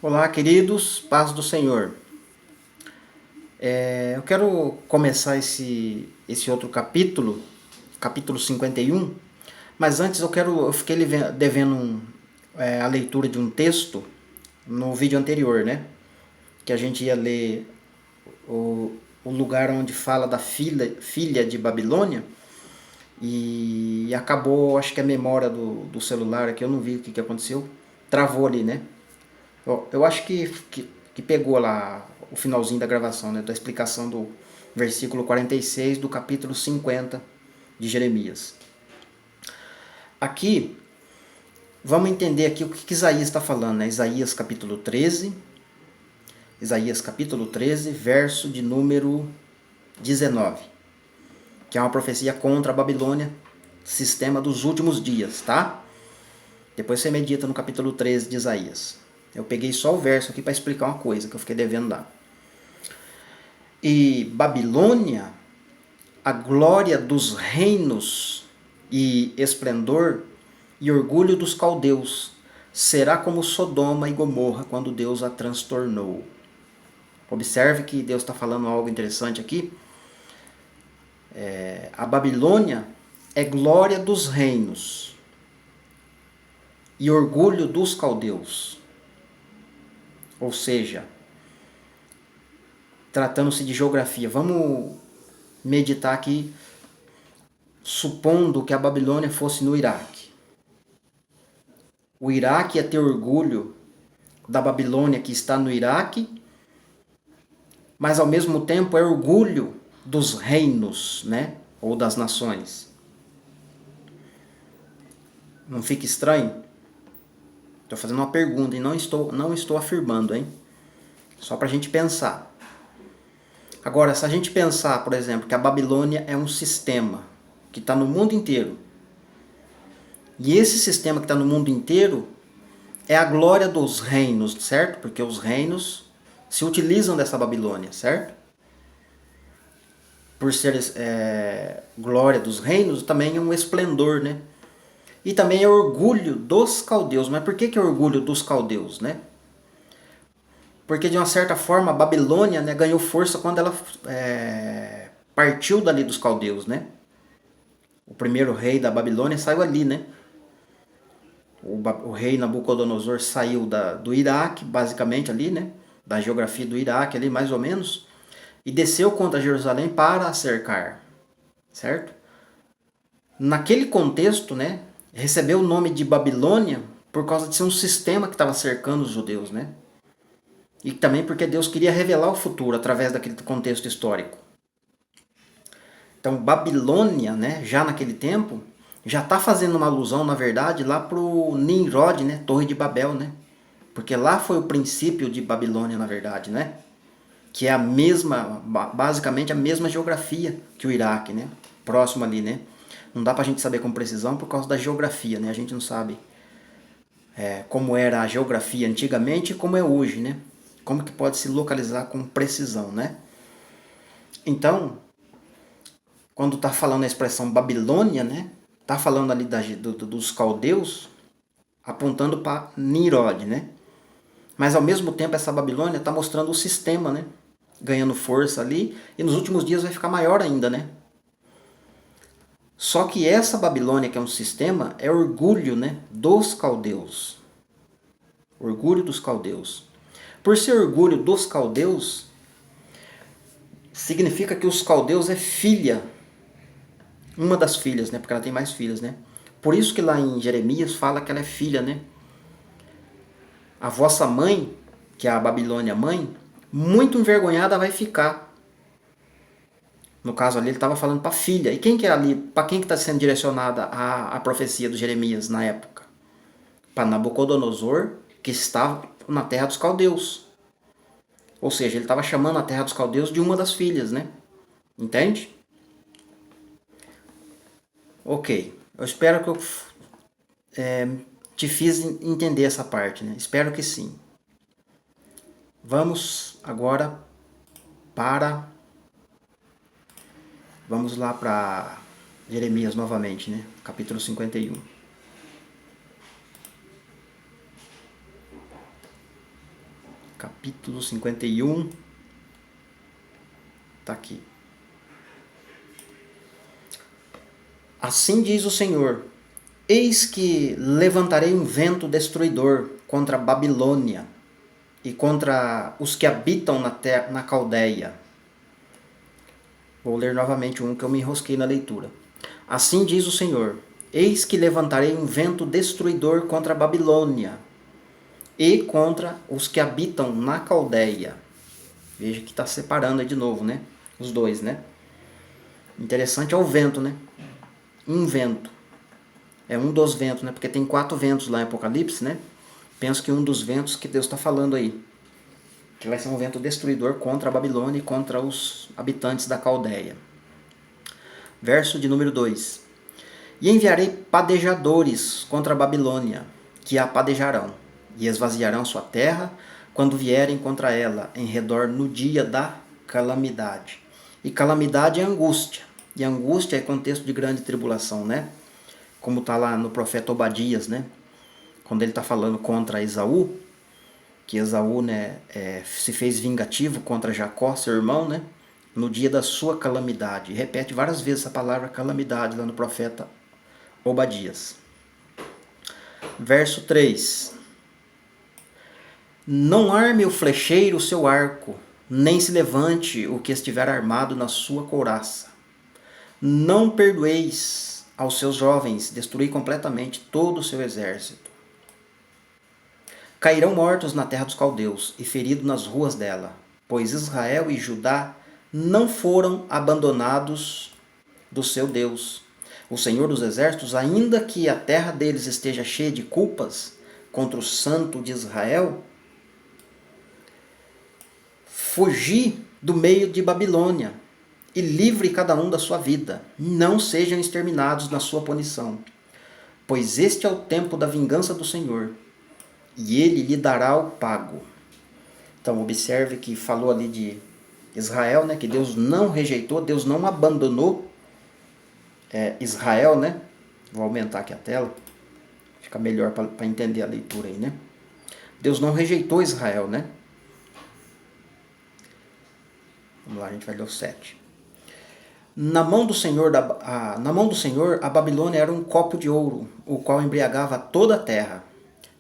Olá, queridos, paz do Senhor. Eu quero começar esse outro capítulo, capítulo 51, mas antes eu fiquei devendo a leitura de um texto no vídeo anterior, né? Que a gente ia ler o lugar onde fala da filha de Babilônia e acabou, acho que a memória do celular aqui, eu não vi o que aconteceu, travou ali, né? Eu acho que pegou lá o finalzinho da gravação, né, da explicação do versículo 46 do capítulo 50 de Jeremias. Aqui, vamos entender aqui o que Isaías está falando, né? Isaías capítulo 13, verso de número 19, que é uma profecia contra a Babilônia, sistema dos últimos dias, tá? Depois você medita no capítulo 13 de Isaías. Eu peguei só o verso aqui para explicar uma coisa que eu fiquei devendo dar. E Babilônia, a glória dos reinos e esplendor e orgulho dos caldeus, será como Sodoma e Gomorra quando Deus a transtornou. Observe que Deus está falando algo interessante aqui. A Babilônia é glória dos reinos e orgulho dos caldeus. Ou seja, tratando-se de geografia, vamos meditar aqui, supondo que a Babilônia fosse no Iraque. O Iraque ia ter orgulho da Babilônia que está no Iraque, mas ao mesmo tempo é orgulho dos reinos, né? Ou das nações. Não fica estranho? Estou fazendo uma pergunta e não estou afirmando, hein? Só para a gente pensar. Agora, se a gente pensar, por exemplo, que a Babilônia é um sistema que está no mundo inteiro, e esse sistema que está no mundo inteiro é a glória dos reinos, certo? Porque os reinos se utilizam dessa Babilônia, certo? Por ser glória dos reinos, também é um esplendor, né? E também é orgulho dos caldeus. Mas por que é orgulho dos caldeus, né? Porque de uma certa forma a Babilônia, né, ganhou força quando ela partiu dali dos caldeus, né? O primeiro rei da Babilônia saiu ali, né? O rei Nabucodonosor saiu do Iraque, basicamente ali, né? Da geografia do Iraque ali, mais ou menos, e desceu contra Jerusalém para a cercar, certo? Naquele contexto, né, recebeu o nome de Babilônia por causa de ser um sistema que estava cercando os judeus, né? E também porque Deus queria revelar o futuro através daquele contexto histórico. Então, Babilônia, né, já naquele tempo, já está fazendo uma alusão, na verdade, lá para o Nimrod, né, Torre de Babel, né? Porque lá foi o princípio de Babilônia, na verdade, né? Que é a mesma, basicamente a mesma geografia que o Iraque, né? Próximo ali, né? Não dá pra gente saber com precisão por causa da geografia, né? A gente não sabe como era a geografia antigamente e como é hoje, né? Como que pode se localizar com precisão, né? Então, quando tá falando a expressão Babilônia, né? Tá falando ali dos caldeus, apontando para Nimrod, né? Mas ao mesmo tempo essa Babilônia está mostrando o sistema, né? Ganhando força ali, e nos últimos dias vai ficar maior ainda, né? Só que essa Babilônia, que é um sistema, é orgulho, né, dos caldeus. Orgulho dos caldeus. Por ser orgulho dos caldeus, significa que os caldeus é filha, uma das filhas, né? Porque ela tem mais filhas, né? Por isso que lá em Jeremias fala que ela é filha, né? A vossa mãe, que é a Babilônia mãe, muito envergonhada vai ficar. No caso ali ele estava falando para a filha. E quem que é ali? Para quem que está sendo direcionada a profecia do Jeremias na época? Para Nabucodonosor, que estava na terra dos caldeus. Ou seja, ele estava chamando a terra dos caldeus de uma das filhas, né? Entende? Ok. Eu espero que eu te fiz entender essa parte, né? Espero que sim. Vamos agora para... Vamos lá para Jeremias novamente, né? Capítulo 51. capítulo 51. Está aqui. Assim diz o Senhor: eis que levantarei um vento destruidor contra a Babilônia e contra os que habitam na Caldeia. Vou ler novamente um que eu me enrosquei na leitura. Assim diz o Senhor: eis que levantarei um vento destruidor contra a Babilônia e contra os que habitam na Caldeia. Veja que está separando aí de novo, né? Os dois, né? Interessante é o vento, né? Um vento. É um dos ventos, né? Porque tem 4 ventos lá em Apocalipse, né? Penso que um dos ventos que Deus está falando aí, que vai ser um vento destruidor contra a Babilônia e contra os habitantes da Caldeia. Verso de número 2. E enviarei padejadores contra a Babilônia, que a padejarão, e esvaziarão sua terra quando vierem contra ela em redor no dia da calamidade. E calamidade é angústia. E angústia é contexto de grande tribulação, né? Como está lá no profeta Obadias, né? Quando ele está falando contra Esaú, que Esaú, né, se fez vingativo contra Jacó, seu irmão, né? No dia da sua calamidade. E repete várias vezes essa palavra calamidade lá no profeta Obadias. Verso 3. Não arme o flecheiro o seu arco, nem se levante o que estiver armado na sua couraça. Não perdoeis aos seus jovens, destruí completamente todo o seu exército. Cairão mortos na terra dos caldeus e feridos nas ruas dela, pois Israel e Judá não foram abandonados do seu Deus. O Senhor dos Exércitos, ainda que a terra deles esteja cheia de culpas contra o Santo de Israel, fugi do meio de Babilônia e livre cada um da sua vida. Não sejam exterminados na sua punição, pois este é o tempo da vingança do Senhor, e ele lhe dará o pago. Então observe que falou ali de Israel, né, que Deus não rejeitou, Deus não abandonou Israel, né? Vou aumentar aqui a tela, fica melhor para entender a leitura aí, né? Deus não rejeitou Israel, né? Vamos lá, a gente vai ler o 7. Na mão do Senhor a Babilônia era um copo de ouro, o qual embriagava toda a terra.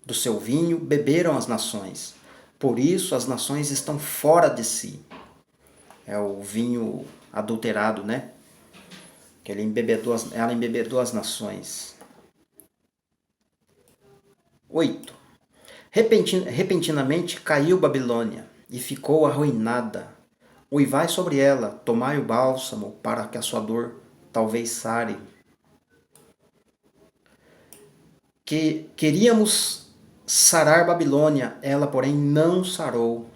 Do seu vinho beberam as nações. Por isso as nações estão fora de si. É o vinho adulterado, né? Que ela embebedou as nações. 8. Repentinamente caiu Babilônia e ficou arruinada. Uivai sobre ela, tomai o bálsamo para que a sua dor talvez sare. Que queríamos sarar Babilônia, ela porém não sarou.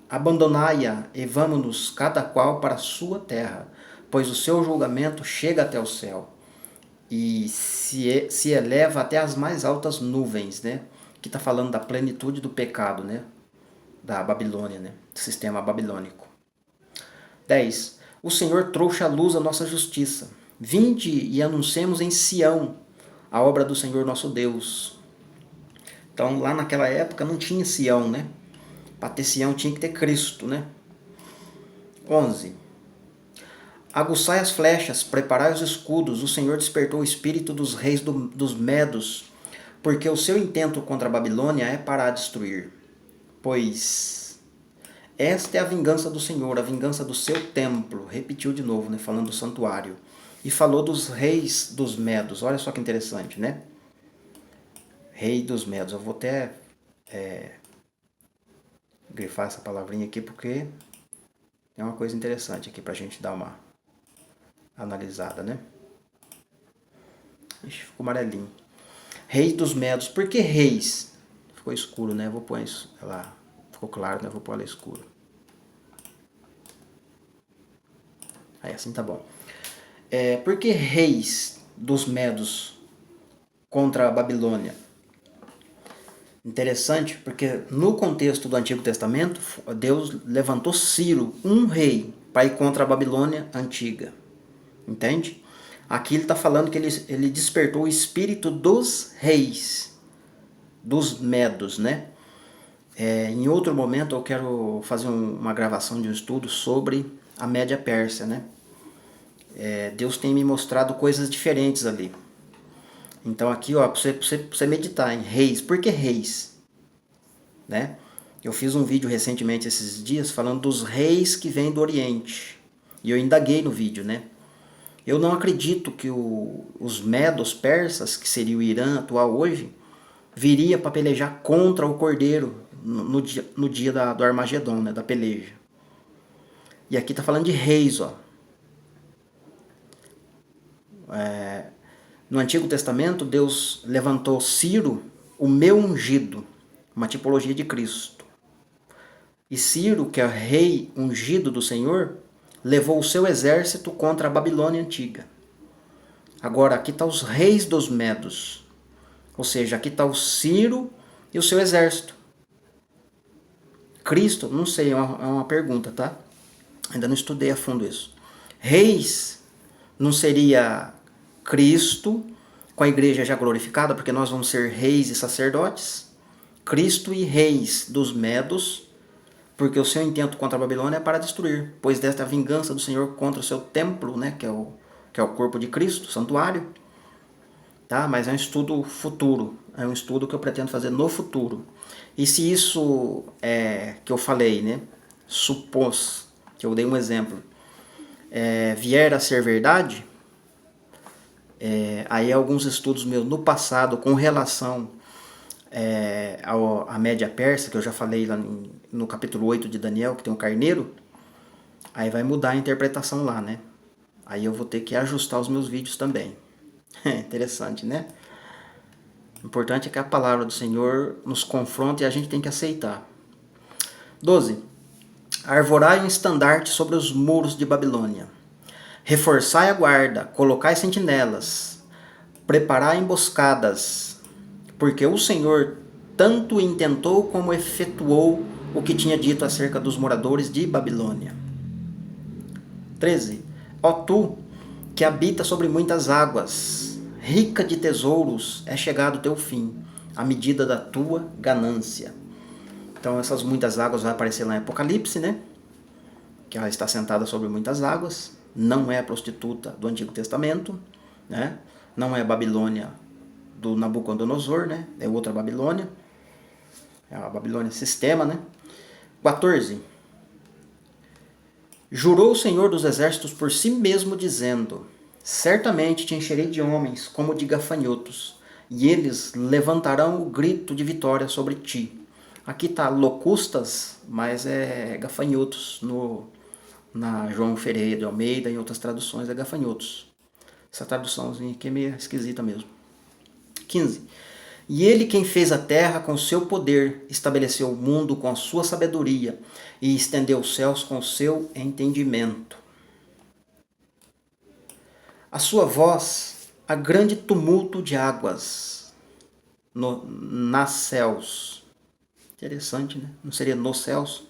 Abandonai-a e vamo-nos cada qual para a sua terra, pois o seu julgamento chega até o céu e se eleva até as mais altas nuvens, né? Que está falando da plenitude do pecado, né? Da Babilônia, né? Do sistema babilônico. 10. O Senhor trouxe à luz a nossa justiça. Vinde e anunciemos em Sião a obra do Senhor nosso Deus. Então, lá naquela época não tinha Sião, né? Para ter Sião tinha que ter Cristo, né? 11. Aguçai as flechas, preparai os escudos. O Senhor despertou o espírito dos reis dos Medos, porque o seu intento contra a Babilônia é para a destruir. Pois esta é a vingança do Senhor, a vingança do seu templo. Repetiu de novo, né? Falando do santuário. E falou dos reis dos Medos. Olha só que interessante, né? Rei dos Medos. Eu vou até grifar essa palavrinha aqui porque é uma coisa interessante aqui para a gente dar uma analisada, né? Ixi, ficou amarelinho. Reis dos Medos. Por que reis? Ficou escuro, né? Vou pôr isso lá. Ficou claro, né? Vou pôr ela escuro. Aí assim tá bom. Por que reis dos Medos contra a Babilônia? Interessante, porque no contexto do Antigo Testamento, Deus levantou Ciro, um rei, para ir contra a Babilônia antiga. Entende? Aqui ele está falando que ele despertou o espírito dos reis, dos Medos, né? Em outro momento eu quero fazer uma gravação de um estudo sobre a Média Pérsia, né? Deus tem me mostrado coisas diferentes ali. Então aqui, ó, pra você meditar em reis. Por que reis? Né? Eu fiz um vídeo recentemente esses dias falando dos reis que vêm do Oriente. E eu indaguei no vídeo, né? Eu não acredito que os medos persas, que seria o Irã atual hoje, viria para pelejar contra o Cordeiro no dia do Armagedon, né, da peleja. E aqui está falando de reis, ó. No Antigo Testamento, Deus levantou Ciro, o meu ungido, uma tipologia de Cristo. E Ciro, que é rei ungido do Senhor, levou o seu exército contra a Babilônia antiga. Agora, aqui está os reis dos medos. Ou seja, aqui está o Ciro e o seu exército. Cristo, não sei, é uma pergunta, tá? Ainda não estudei a fundo isso. Reis não seria Cristo com a igreja já glorificada, porque nós vamos ser reis e sacerdotes. Cristo e reis dos medos, porque o seu intento contra a Babilônia é para destruir, pois desta é a vingança do Senhor contra o seu templo, né, que é o corpo de Cristo, o santuário. Tá? Mas é um estudo futuro, é um estudo que eu pretendo fazer no futuro. E se isso que eu falei, né, supôs, que eu dei um exemplo, vier a ser verdade, aí alguns estudos meus no passado com relação à Média Persa, que eu já falei lá no capítulo 8 de Daniel, que tem um carneiro, aí vai mudar a interpretação lá, né? Aí eu vou ter que ajustar os meus vídeos também. Interessante, né? O importante é que a palavra do Senhor nos confronte e a gente tem que aceitar. 12. Arvorai um estandarte sobre os muros de Babilônia. Reforçai a guarda, colocai sentinelas, preparai emboscadas, porque o Senhor tanto intentou como efetuou o que tinha dito acerca dos moradores de Babilônia. 13. Ó tu, que habita sobre muitas águas, rica de tesouros, é chegado o teu fim, à medida da tua ganância. Então essas muitas águas vai aparecer lá em Apocalipse, né? Que ela está sentada sobre muitas águas, não é a prostituta do Antigo Testamento, né? Não é a Babilônia do Nabucodonosor, né? É outra Babilônia, é a Babilônia sistema, né? 14. Jurou o Senhor dos Exércitos por si mesmo, dizendo: certamente te encherei de homens como de gafanhotos, e eles levantarão o grito de vitória sobre ti. Aqui está locustas, mas é gafanhotos na João Ferreira de Almeida e em outras traduções é gafanhotos. Essa traduçãozinha aqui é meio esquisita mesmo. 15. E ele quem fez a terra com o seu poder, estabeleceu o mundo com a sua sabedoria e estendeu os céus com o seu entendimento. A sua voz, a grande tumulto de águas nas céus. Interessante, né? Não seria nos céus?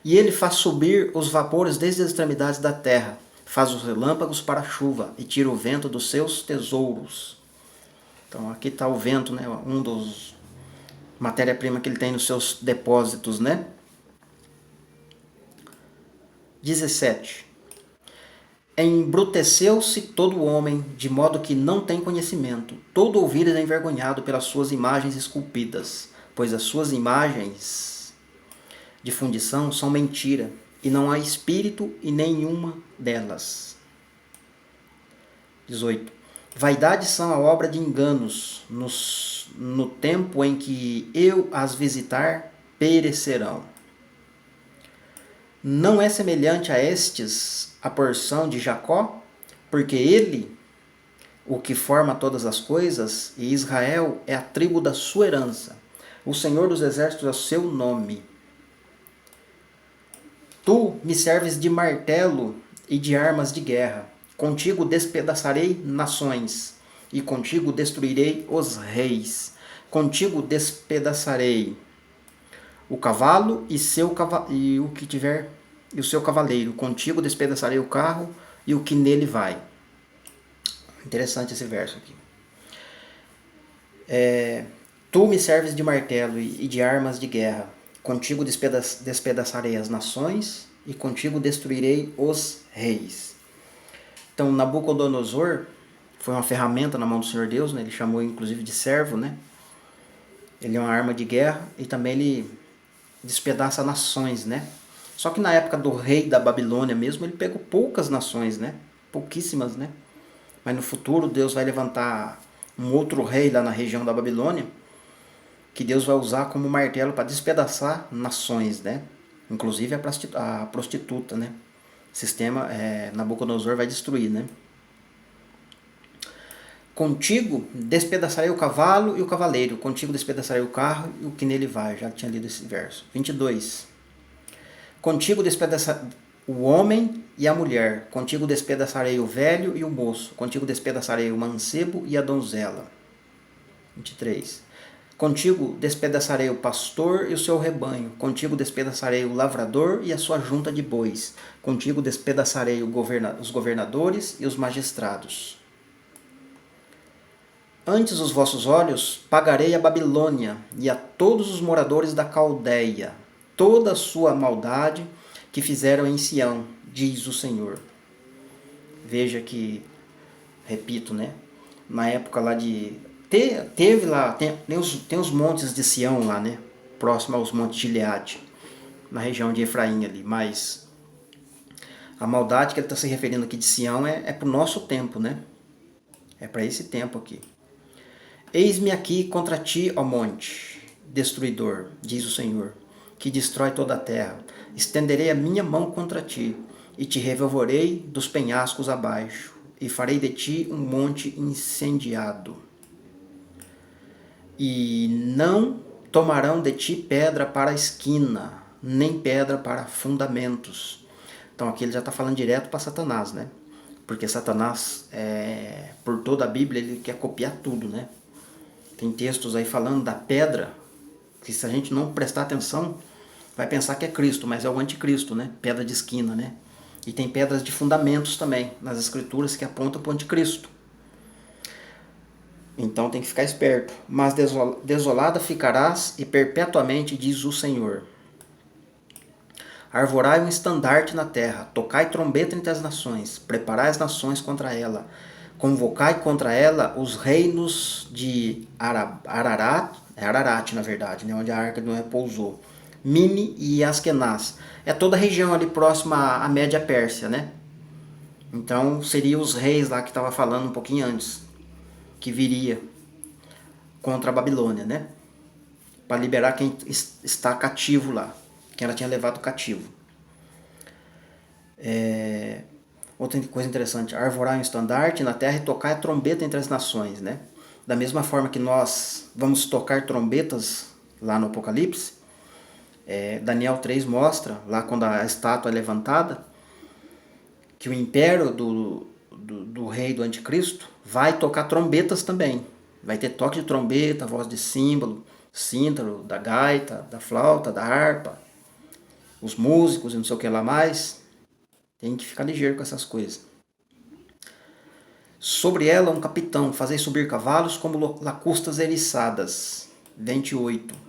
E ele faz subir os vapores desde as extremidades da terra, faz os relâmpagos para a chuva e tira o vento dos seus tesouros. Então aqui está o vento, né? Um dos matéria-prima que ele tem nos seus depósitos, né? 17. Embruteceu-se todo o homem, de modo que não tem conhecimento. Todo ouvido é envergonhado pelas suas imagens esculpidas, pois as suas imagens de fundição são mentira, e não há espírito em nenhuma delas. 18. Vaidades são a obra de enganos, no tempo em que eu as visitar, perecerão. Não é semelhante a estes a porção de Jacó, porque ele, o que forma todas as coisas, e Israel é a tribo da sua herança. O Senhor dos Exércitos é o seu nome. Tu me serves de martelo e de armas de guerra. Contigo despedaçarei nações, e contigo destruirei os reis. Contigo despedaçarei o cavalo e o que tiver e o seu cavaleiro. Contigo despedaçarei o carro e o que nele vai. Interessante esse verso aqui. Tu me serves de martelo e de armas de guerra. Contigo despedaçarei as nações e contigo destruirei os reis. Então, Nabucodonosor foi uma ferramenta na mão do Senhor Deus, né? Ele chamou inclusive de servo, né? Ele é uma arma de guerra e também ele despedaça nações, né? Só que na época do rei da Babilônia mesmo, ele pegou poucas nações, né? Pouquíssimas, né? Mas no futuro Deus vai levantar um outro rei lá na região da Babilônia, que Deus vai usar como martelo para despedaçar nações, né? Inclusive a prostituta, né? Sistema Nabucodonosor vai destruir, né? Contigo despedaçarei o cavalo e o cavaleiro, contigo despedaçarei o carro e o que nele vai. Já tinha lido esse verso. 22. Contigo despedaçarei o homem e a mulher, contigo despedaçarei o velho e o moço, contigo despedaçarei o mancebo e a donzela. 23. Contigo despedaçarei o pastor e o seu rebanho, contigo despedaçarei o lavrador e a sua junta de bois, contigo despedaçarei os governadores e os magistrados. Antes os vossos olhos pagarei a Babilônia e a todos os moradores da Caldeia toda a sua maldade que fizeram em Sião, diz o Senhor. Veja que, repito, né? Na época lá de... Teve lá, tem os montes de Sião lá, né? Próximo aos montes de Gileade, na região de Efraim ali, mas a maldade que ele está se referindo aqui de Sião é para o nosso tempo, né? É para esse tempo aqui. Eis-me aqui contra ti, ó monte, destruidor, diz o Senhor, que destrói toda a terra. Estenderei a minha mão contra ti, e te revolverei dos penhascos abaixo, e farei de ti um monte incendiado. E não tomarão de ti pedra para a esquina, nem pedra para fundamentos. Então aqui ele já está falando direto para Satanás, né? Porque Satanás, por toda a Bíblia, ele quer copiar tudo, né? Tem textos aí falando da pedra, que se a gente não prestar atenção, vai pensar que é Cristo, mas é o anticristo, né? Pedra de esquina, né? E tem pedras de fundamentos também, nas escrituras, que apontam para o anticristo. Então tem que ficar esperto. Mas desolada ficarás e perpetuamente, diz o Senhor. Arvorai um estandarte na terra, tocai trombeta entre as nações, preparai as nações contra ela, convocai contra ela os reinos de Ararat, Ararat na verdade, né, onde a arca de Noé pousou, Mini e Askenaz. É toda a região ali próxima à Média Pérsia, né? Então seriam os reis lá que estava falando um pouquinho antes, que viria contra a Babilônia, né? Para liberar quem está cativo lá, que ela tinha levado cativo. Outra coisa interessante, arvorai um estandarte na terra e tocar a trombeta entre as nações, né? Da mesma forma que nós vamos tocar trombetas lá no Apocalipse, Daniel 3 mostra, lá quando a estátua é levantada, que o império do rei do anticristo vai tocar trombetas também. Vai ter toque de trombeta, voz de símbolo, cíntaro, da gaita, da flauta, da harpa, os músicos e não sei o que lá mais. Tem que ficar ligeiro com essas coisas. Sobre ela um capitão, fazei subir cavalos como lacustas eriçadas. 28.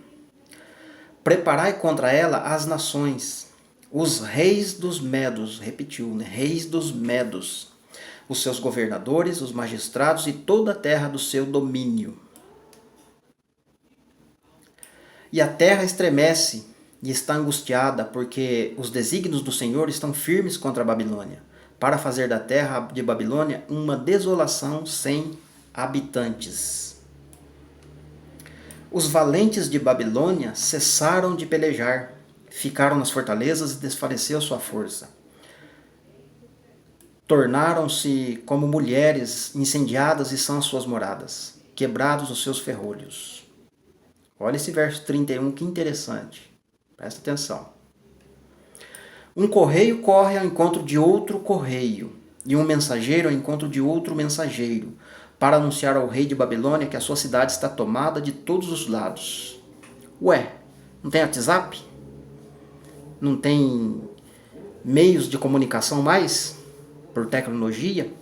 Preparai contra ela as nações, os reis dos medos, repetiu, né? Reis dos medos, os seus governadores, os magistrados e toda a terra do seu domínio. E a terra estremece e está angustiada, porque os desígnios do Senhor estão firmes contra a Babilônia, para fazer da terra de Babilônia uma desolação sem habitantes. Os valentes de Babilônia cessaram de pelejar, ficaram nas fortalezas e desfaleceu sua força. Tornaram-se como mulheres incendiadas e são as suas moradas, quebrados os seus ferrolhos. Olha esse verso 31, que interessante. Presta atenção. Um correio corre ao encontro de outro correio, e um mensageiro ao encontro de outro mensageiro, para anunciar ao rei de Babilônia que a sua cidade está tomada de todos os lados. Ué, não tem WhatsApp? Não tem meios de comunicação mais? Por tecnologia?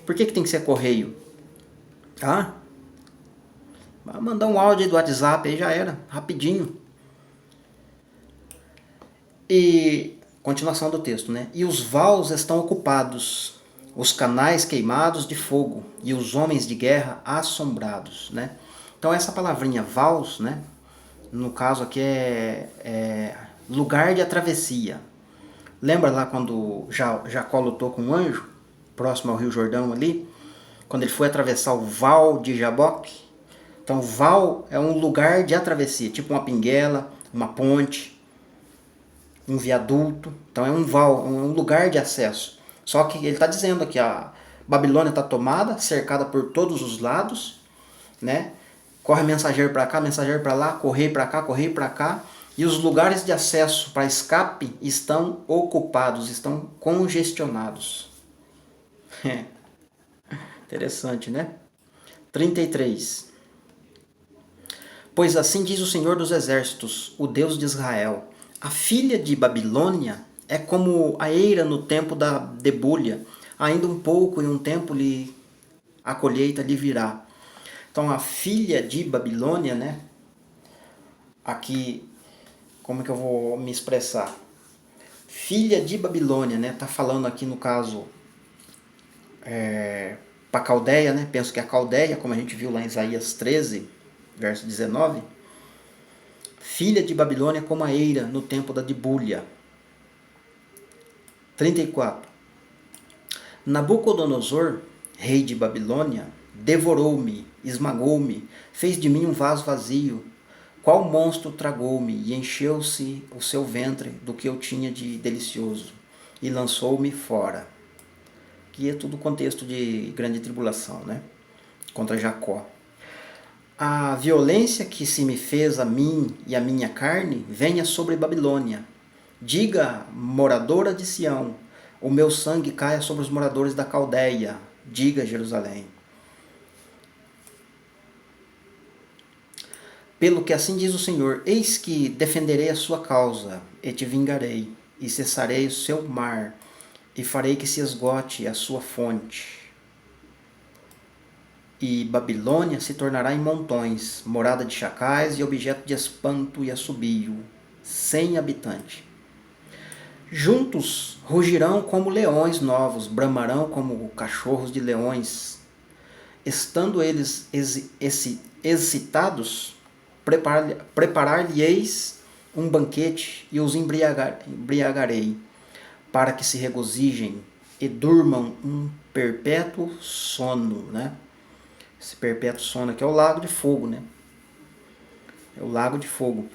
Por que tem que ser correio? Ah, vai mandar um áudio aí do WhatsApp aí já era, rapidinho. E, continuação do texto, né? E os vaus estão ocupados, os canais queimados de fogo, e os homens de guerra assombrados, né? Então essa palavrinha vaus, né? No caso aqui é lugar de travessia. Lembra lá quando Jacó lutou com um anjo, próximo ao Rio Jordão ali? Quando ele foi atravessar o val de Jaboque? Então val é um lugar de travessia, tipo uma pinguela, uma ponte, um viaduto. Então é um val, é um lugar de acesso. Só que ele está dizendo aqui, a Babilônia está tomada, cercada por todos os lados, né? Corre mensageiro para cá, mensageiro para lá, correio para cá, correio para cá. E os lugares de acesso para escape estão ocupados, estão congestionados. Interessante, né? 33. Pois assim diz o Senhor dos Exércitos, o Deus de Israel: a filha de Babilônia é como a eira no tempo da debulha, ainda um pouco e um tempo a colheita lhe virá. Então a filha de Babilônia, né? Aqui, como é que eu vou me expressar? Filha de Babilônia, né? Tá falando aqui no caso para Caldeia, né? Penso que é a Caldeia, como a gente viu lá em Isaías 13, verso 19. Filha de Babilônia como a eira no tempo da debulha. 34. Nabucodonosor, rei de Babilônia, devorou-me, esmagou-me, fez de mim um vaso vazio. Qual monstro tragou-me e encheu-se o seu ventre do que eu tinha de delicioso e lançou-me fora. Que é tudo contexto de grande tribulação, né? Contra Jacó. A violência que se me fez a mim e a minha carne venha sobre Babilônia. Diga, moradora de Sião, o meu sangue caia sobre os moradores da Caldeia. Diga, Jerusalém. Pelo que assim diz o Senhor, eis que defenderei a sua causa, e te vingarei, e cessarei o seu mar, e farei que se esgote a sua fonte. E Babilônia se tornará em montões, morada de chacais e objeto de espanto e assobio, sem habitante. Juntos rugirão como leões novos, bramarão como cachorros de leões. Estando eles excitados, preparar-lhe-eis um banquete e os embriagarei, para que se regozijem e durmam um perpétuo sono, né? Esse perpétuo sono aqui é o lago de fogo, né? É o lago de fogo.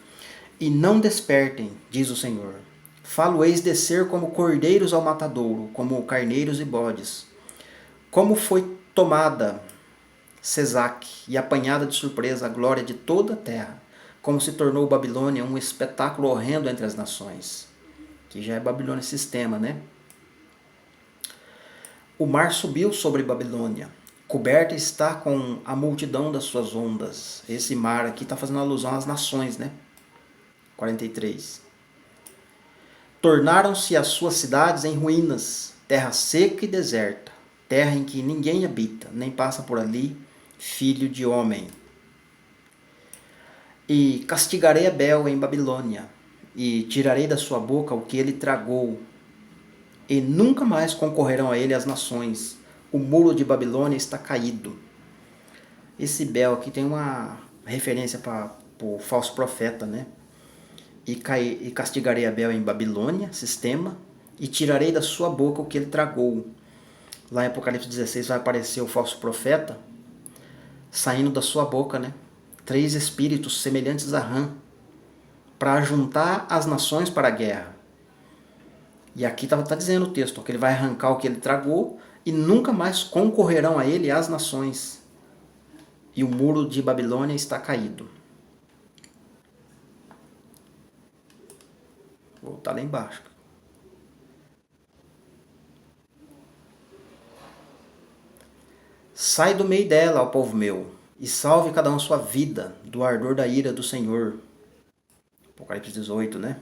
E não despertem, diz o Senhor. Falo-eis descer como cordeiros ao matadouro, como carneiros e bodes. Como foi tomada Sesac e apanhada de surpresa a glória de toda a terra, como se tornou Babilônia um espetáculo horrendo entre as nações. Que já é Babilônia sistema, né? O mar subiu sobre Babilônia, coberta está com a multidão das suas ondas. Esse mar aqui está fazendo alusão às nações, né? 43. Tornaram-se as suas cidades em ruínas, terra seca e deserta, terra em que ninguém habita, nem passa por ali filho de homem. E castigarei Abel em Babilônia, e tirarei da sua boca o que ele tragou, e nunca mais concorrerão a ele as nações. O muro de Babilônia está caído. Esse Bel aqui tem uma referência para o falso profeta, né? E castigarei Abel em Babilônia, sistema, e tirarei da sua boca o que ele tragou. Lá em Apocalipse 16 vai aparecer o falso profeta saindo da sua boca, né? 3 espíritos semelhantes a rã, para juntar as nações para a guerra. E aqui está dizendo o texto, que ele vai arrancar o que ele tragou e nunca mais concorrerão a ele as nações. E o muro de Babilônia está caído. Vou voltar lá embaixo. Sai do meio dela, ó povo meu, e salve cada um sua vida do ardor da ira do Senhor. Apocalipse 18, né?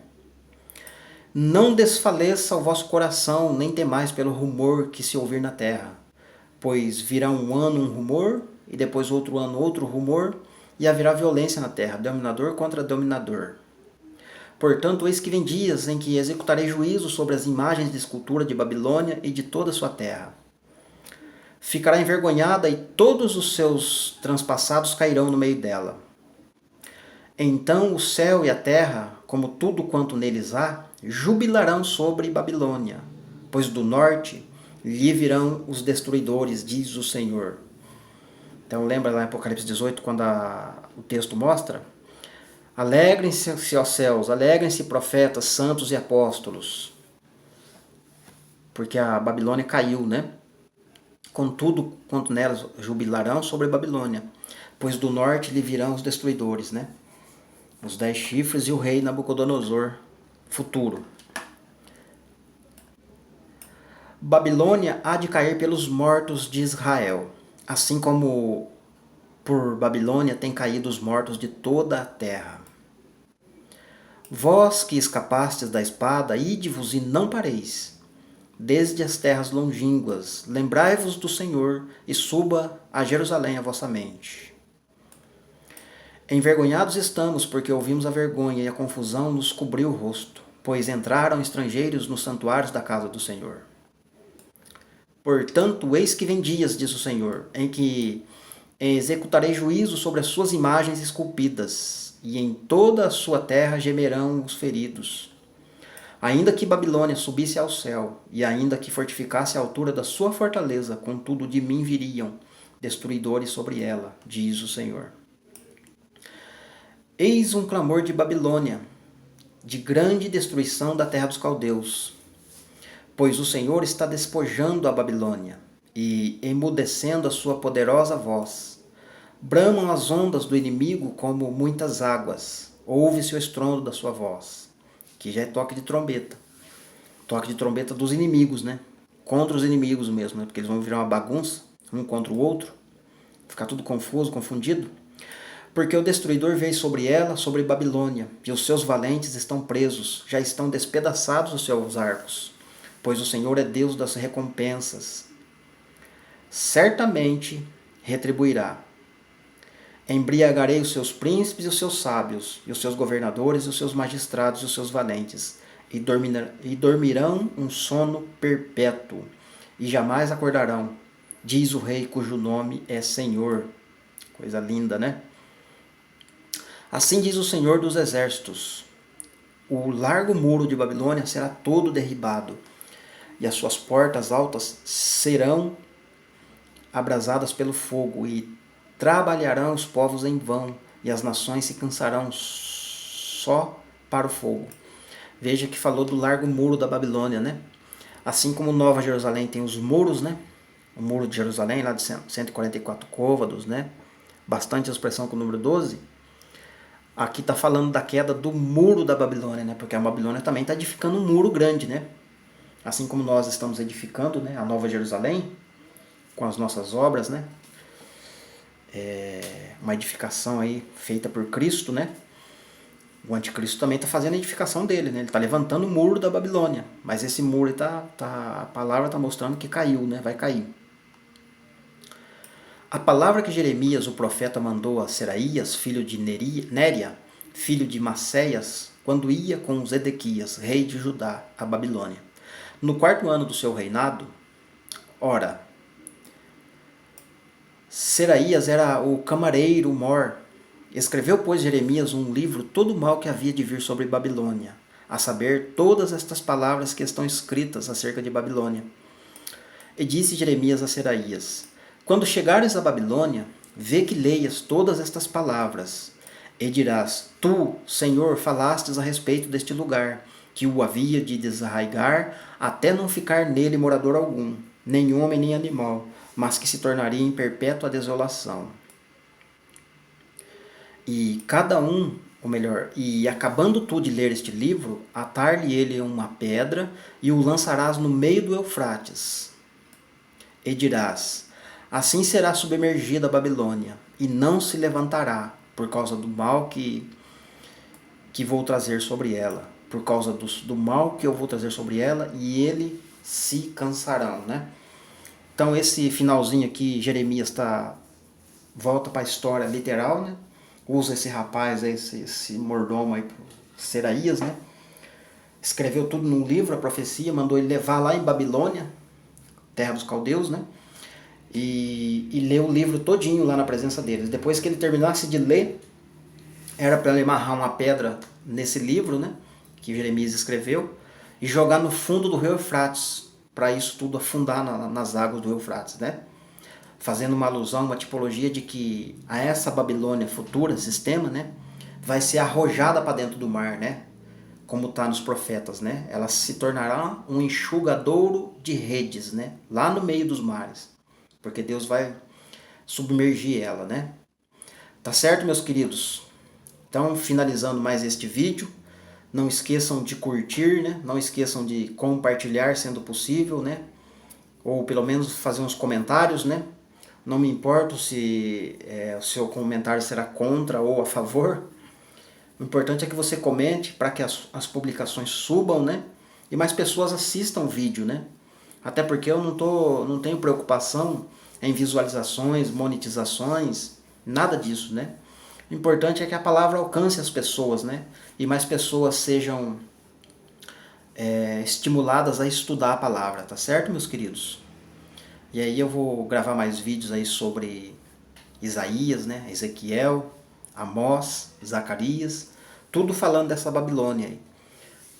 Não desfaleça o vosso coração, nem temais pelo rumor que se ouvir na terra. Pois virá um ano um rumor, e depois outro ano outro rumor, e haverá violência na terra, dominador contra dominador. Portanto, eis que vem dias em que executarei juízo sobre as imagens de escultura de Babilônia e de toda a sua terra. Ficará envergonhada e todos os seus transpassados cairão no meio dela. Então o céu e a terra, como tudo quanto neles há, jubilarão sobre Babilônia, pois do norte lhe virão os destruidores, diz o Senhor. Então lembra lá em Apocalipse 18, quando o texto mostra? Alegrem-se, ó céus, alegrem-se profetas, santos e apóstolos. Porque a Babilônia caiu, né? Contudo, quanto nelas jubilarão sobre a Babilônia, pois do norte lhe virão os destruidores, né? Os 10 chifres e o rei Nabucodonosor futuro. Babilônia há de cair pelos mortos de Israel, assim como por Babilônia têm caído os mortos de toda a terra. Vós que escapastes da espada, ide-vos e não pareis. Desde as terras longínquas, lembrai-vos do Senhor e suba a Jerusalém a vossa mente. Envergonhados estamos, porque ouvimos a vergonha e a confusão nos cobriu o rosto, pois entraram estrangeiros nos santuários da casa do Senhor. Portanto, eis que vem dias, diz o Senhor, em que executarei juízo sobre as suas imagens esculpidas, e em toda a sua terra gemerão os feridos. Ainda que Babilônia subisse ao céu, e ainda que fortificasse a altura da sua fortaleza, contudo de mim viriam destruidores sobre ela, diz o Senhor. Eis um clamor de Babilônia, de grande destruição da terra dos caldeus. Pois o Senhor está despojando a Babilônia, e emudecendo a sua poderosa voz. Bramam as ondas do inimigo como muitas águas, ouve-se o estrondo da sua voz. Que já é toque de trombeta. Toque de trombeta dos inimigos, né? Contra os inimigos mesmo, né? Porque eles vão virar uma bagunça, um contra o outro. Ficar tudo confuso, confundido. Porque o destruidor veio sobre ela, sobre Babilônia, e os seus valentes estão presos, já estão despedaçados os seus arcos. Pois o Senhor é Deus das recompensas. Certamente retribuirá. Embriagarei os seus príncipes e os seus sábios, e os seus governadores e os seus magistrados e os seus valentes, e dormirão um sono perpétuo, e jamais acordarão, diz o rei cujo nome é Senhor. Coisa linda, né? Assim diz o Senhor dos exércitos, o largo muro de Babilônia será todo derribado, e as suas portas altas serão abrasadas pelo fogo, e trabalharão os povos em vão, e as nações se cansarão só para o fogo. Veja que falou do largo muro da Babilônia, né? Assim como Nova Jerusalém tem os muros, né? O muro de Jerusalém, lá de 144 côvados, né? Bastante expressão com o número 12. Aqui está falando da queda do muro da Babilônia, né? Porque a Babilônia também está edificando um muro grande, né? Assim como nós estamos edificando, né, a Nova Jerusalém, com as nossas obras, né? Uma edificação aí feita por Cristo, né? O anticristo também está fazendo a edificação dele, né? Ele está levantando o muro da Babilônia, mas esse muro a palavra está mostrando que caiu, né? Vai cair. A palavra que Jeremias, o profeta, mandou a Seraías, filho de Néria, filho de Maceias, quando ia com Zedequias, rei de Judá, a Babilônia. No 4º ano do seu reinado, ora, Seraías era o camareiro mor. Escreveu, pois, Jeremias um livro todo o mal que havia de vir sobre Babilônia, a saber, todas estas palavras que estão escritas acerca de Babilônia. E disse Jeremias a Seraías, quando chegares a Babilônia, vê que leias todas estas palavras, e dirás, tu, Senhor, falastes a respeito deste lugar, que o havia de desarraigar, até não ficar nele morador algum, nem homem nem animal, mas que se tornaria em perpétua desolação. E cada um, ou melhor, e acabando tu de ler este livro, atar-lhe ele uma pedra e o lançarás no meio do Eufrates. E dirás, assim será submergida a Babilônia, e não se levantará, por causa do mal que vou trazer sobre ela, por causa do mal que eu vou trazer sobre ela, e ele se cansarão, né? Então esse finalzinho aqui, Jeremias volta para a história literal, né? Usa esse rapaz, esse mordomo aí Seraías, né? Escreveu tudo num livro, a profecia, mandou ele levar lá em Babilônia, terra dos caldeus, né? E ler o livro todinho lá na presença deles. Depois que ele terminasse de ler, era para ele amarrar uma pedra nesse livro, né, que Jeremias escreveu, e jogar no fundo do rio Eufrates, para isso tudo afundar nas águas do Eufrates, né? Fazendo uma alusão, uma tipologia de que a essa Babilônia futura, sistema, né, vai ser arrojada para dentro do mar, né? Como está nos profetas, né? Ela se tornará um enxugadouro de redes, né? Lá no meio dos mares. Porque Deus vai submergir ela, né? Tá certo, meus queridos? Então, finalizando mais este vídeo, não esqueçam de curtir, né? Não esqueçam de compartilhar, sendo possível, né? Ou pelo menos fazer uns comentários, né? Não me importo se o seu comentário será contra ou a favor. O importante é que você comente para que as publicações subam, né? E mais pessoas assistam o vídeo, né? Até porque eu não tenho preocupação em visualizações, monetizações, nada disso, né? O importante é que a palavra alcance as pessoas, né? E mais pessoas sejam estimuladas a estudar a palavra, tá certo, meus queridos? E aí eu vou gravar mais vídeos aí sobre Isaías, né? Ezequiel, Amós, Zacarias, tudo falando dessa Babilônia aí,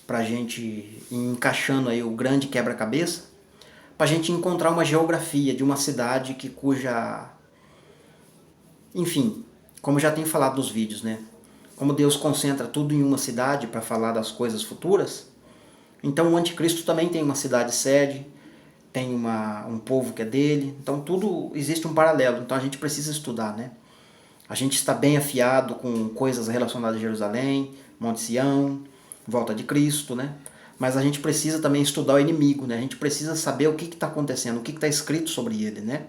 pra gente ir encaixando aí o grande quebra-cabeça, pra gente encontrar uma geografia de uma cidade enfim, como já tenho falado nos vídeos, né? Como Deus concentra tudo em uma cidade para falar das coisas futuras, então o anticristo também tem uma cidade sede, tem um povo que é dele, então tudo existe um paralelo, então a gente precisa estudar, né? A gente está bem afiado com coisas relacionadas a Jerusalém, Monte Sião, volta de Cristo, né? Mas a gente precisa também estudar o inimigo, né? A gente precisa saber o que está acontecendo, o que está escrito sobre ele, né?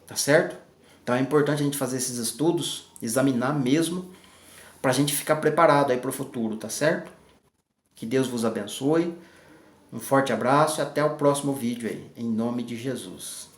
Tá certo? Então é importante a gente fazer esses estudos, examinar mesmo, para a gente ficar preparado aí para o futuro, tá certo? Que Deus vos abençoe, um forte abraço e até o próximo vídeo aí, em nome de Jesus.